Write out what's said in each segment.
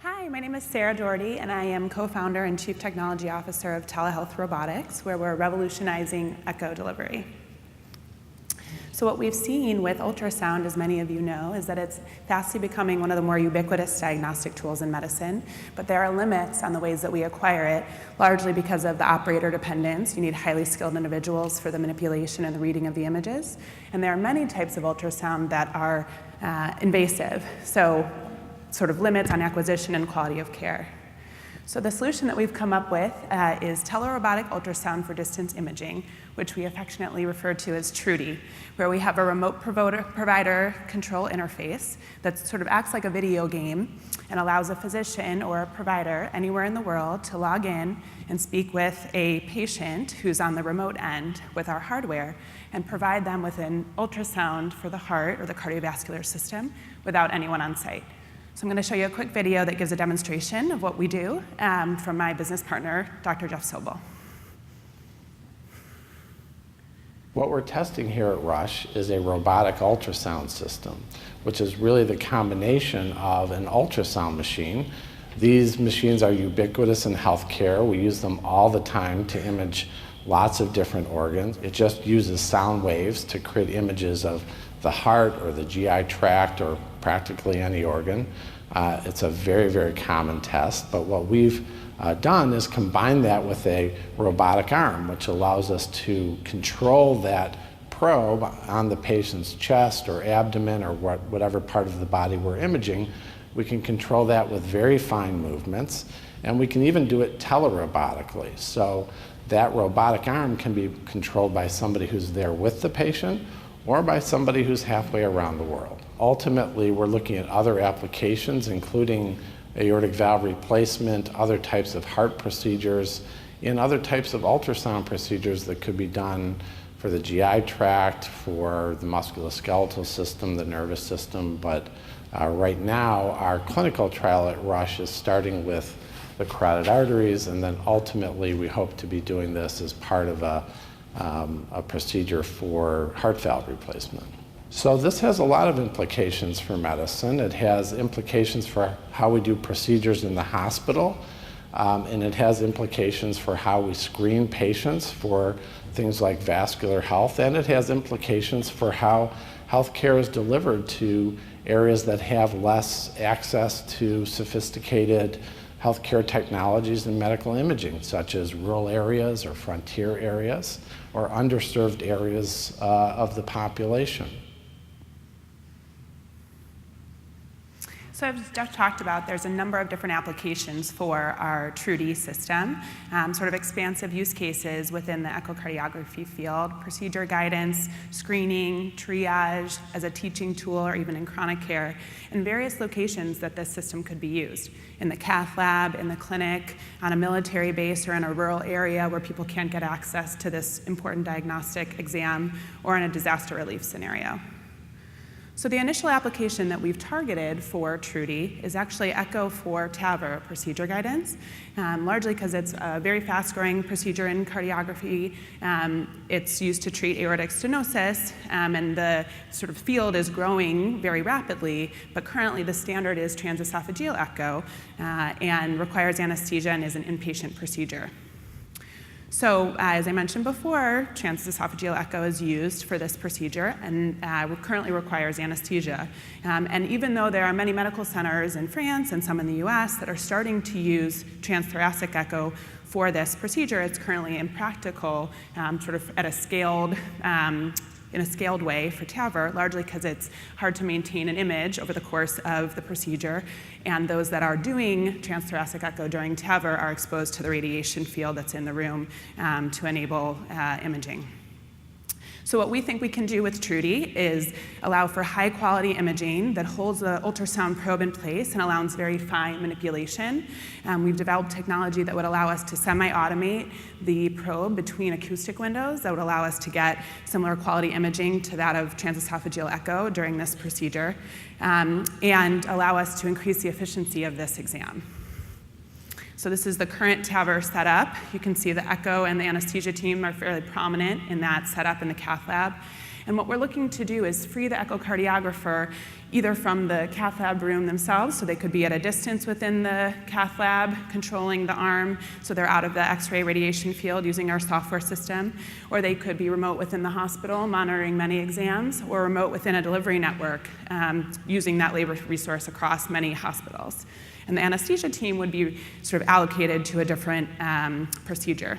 Hi, my name is Sarah Doherty, and I am co-founder and chief technology officer of TeleHealth Robotics, where we're revolutionizing echo delivery. So what we've seen with ultrasound, as many of you know, is that it's fastly becoming one of the more ubiquitous diagnostic tools in medicine, but there are limits on the ways that we acquire it, largely because of the operator dependence. You need highly skilled individuals for the manipulation and the reading of the images, and there are many types of ultrasound that are invasive, so sort of limits on acquisition and quality of care. So the solution that we've come up with is telerobotic ultrasound for distance imaging, which we affectionately refer to as TruDi, where we have a remote provider control interface that sort of acts like a video game and allows a physician or a provider anywhere in the world to log in and speak with a patient who's on the remote end with our hardware and provide them with an ultrasound for the heart or the cardiovascular system without anyone on site. So I'm going to show you a quick video that gives a demonstration of what we do from my business partner, Dr. Jeff Sobel. What we're testing here at Rush is a robotic ultrasound system, which is really the combination of an ultrasound machine. These machines are ubiquitous in healthcare. We use them all the time to image lots of different organs. It just uses sound waves to create images of the heart or the GI tract or practically any organ. It's a very, very common test, but what we've done is combine that with a robotic arm, which allows us to control that probe on the patient's chest or abdomen or whatever part of the body we're imaging. We can control that with very fine movements, and we can even do it telerobotically. So that robotic arm can be controlled by somebody who's there with the patient or by somebody who's halfway around the world. Ultimately, we're looking at other applications, including aortic valve replacement, other types of heart procedures, and other types of ultrasound procedures that could be done for the GI tract, for the musculoskeletal system, the nervous system. But right now, our clinical trial at Rush is starting with the carotid arteries, and then ultimately we hope to be doing this as part of a procedure for heart valve replacement. So this has a lot of implications for medicine. It has implications for how we do procedures in the hospital, and it has implications for how we screen patients for things like vascular health, and it has implications for how healthcare is delivered to areas that have less access to sophisticated healthcare technologies and medical imaging, such as rural areas or frontier areas or underserved areas of the population. So as Jeff talked about, there's a number of different applications for our TruDi system, sort of expansive use cases within the echocardiography field, procedure guidance, screening, triage as a teaching tool, or even in chronic care, and various locations that this system could be used. In the cath lab, in the clinic, on a military base, or in a rural area where people can't get access to this important diagnostic exam, or in a disaster relief scenario. So the initial application that we've targeted for TruDi is actually echo for TAVR procedure guidance, largely because it's a very fast-growing procedure in cardiography. It's used to treat aortic stenosis, and the sort of field is growing very rapidly, but currently the standard is transesophageal echo and requires anesthesia and is an inpatient procedure. So as I mentioned before, transesophageal echo is used for this procedure and currently requires anesthesia. And even though there are many medical centers in France and some in the US that are starting to use transthoracic echo for this procedure, it's currently impractical sort of at a scaled in a scaled way for TAVR, largely because it's hard to maintain an image over the course of the procedure, and those that are doing transthoracic echo during TAVR are exposed to the radiation field that's in the room to enable imaging. So what we think we can do with TruDi is allow for high quality imaging that holds the ultrasound probe in place and allows very fine manipulation. We've developed technology that would allow us to semi-automate the probe between acoustic windows that would allow us to get similar quality imaging to that of transesophageal echo during this procedure, and allow us to increase the efficiency of this exam. So this is the current TAVR setup. You can see the echo and the anesthesia team are fairly prominent in that setup in the cath lab. And what we're looking to do is free the echocardiographer either from the cath lab room themselves, so they could be at a distance within the cath lab, controlling the arm, so they're out of the X-ray radiation field using our software system, or they could be remote within the hospital, monitoring many exams, or remote within a delivery network, using that labor resource across many hospitals. And the anesthesia team would be sort of allocated to a different procedure.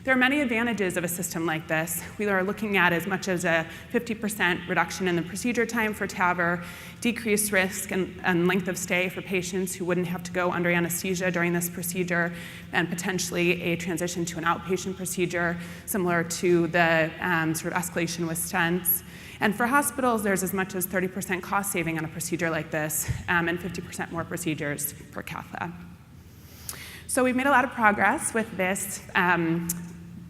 There are many advantages of a system like this. We are looking at as much as a 50% reduction in the procedure time for TAVR, decreased risk and length of stay for patients who wouldn't have to go under anesthesia during this procedure, and potentially a transition to an outpatient procedure similar to the sort of escalation with stents. And for hospitals, there's as much as 30% cost saving on a procedure like this, and 50% more procedures per cath lab. So we've made a lot of progress with this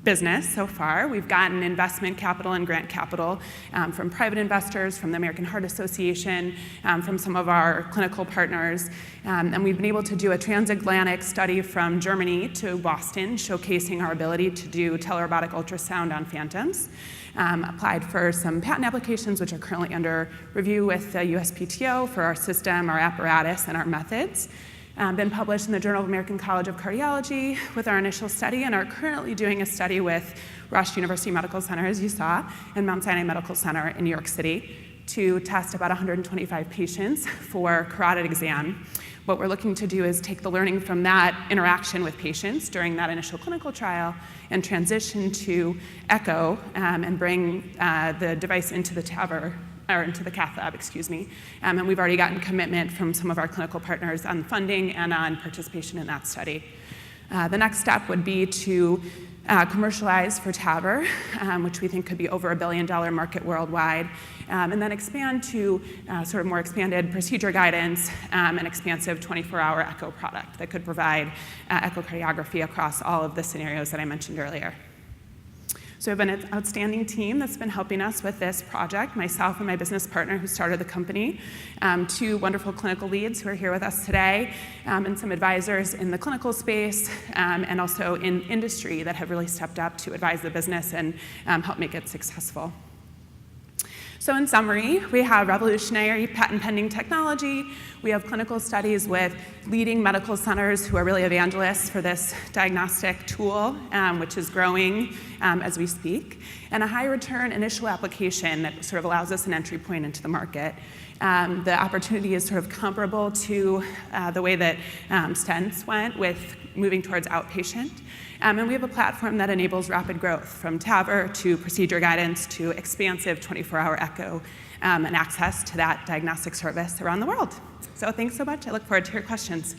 business so far. We've gotten investment capital and grant capital from private investors, from the American Heart Association, from some of our clinical partners. And we've been able to do a transatlantic study from Germany to Boston, showcasing our ability to do telerobotic ultrasound on phantoms. Applied for some patent applications, which are currently under review with the USPTO for our system, our apparatus, and our methods. Been published in the Journal of American College of Cardiology with our initial study, and are currently doing a study with Rush University Medical Center, as you saw, and Mount Sinai Medical Center in New York City to test about 125 patients for carotid exam. What we're looking to do is take the learning from that interaction with patients during that initial clinical trial and transition to echo and bring the device into the TAVR, or into the cath lab, excuse me. And we've already gotten commitment from some of our clinical partners on funding and on participation in that study. The next step would be to commercialize for TAVR, which we think could be over $1 billion market worldwide, and then expand to sort of more expanded procedure guidance and expansive 24-hour echo product that could provide echocardiography across all of the scenarios that I mentioned earlier. So we have an outstanding team that's been helping us with this project, myself and my business partner who started the company, 2 wonderful clinical leads who are here with us today, and some advisors in the clinical space and also in industry that have really stepped up to advise the business and help make it successful. So in summary, we have revolutionary patent-pending technology. We have clinical studies with leading medical centers who are really evangelists for this diagnostic tool, which is growing as we speak, and a high-return initial application that sort of allows us an entry point into the market. The opportunity is sort of comparable to the way that stents went with moving towards outpatient. And we have a platform that enables rapid growth from TAVR to procedure guidance to expansive 24-hour echo and access to that diagnostic service around the world. So thanks so much. I look forward to your questions.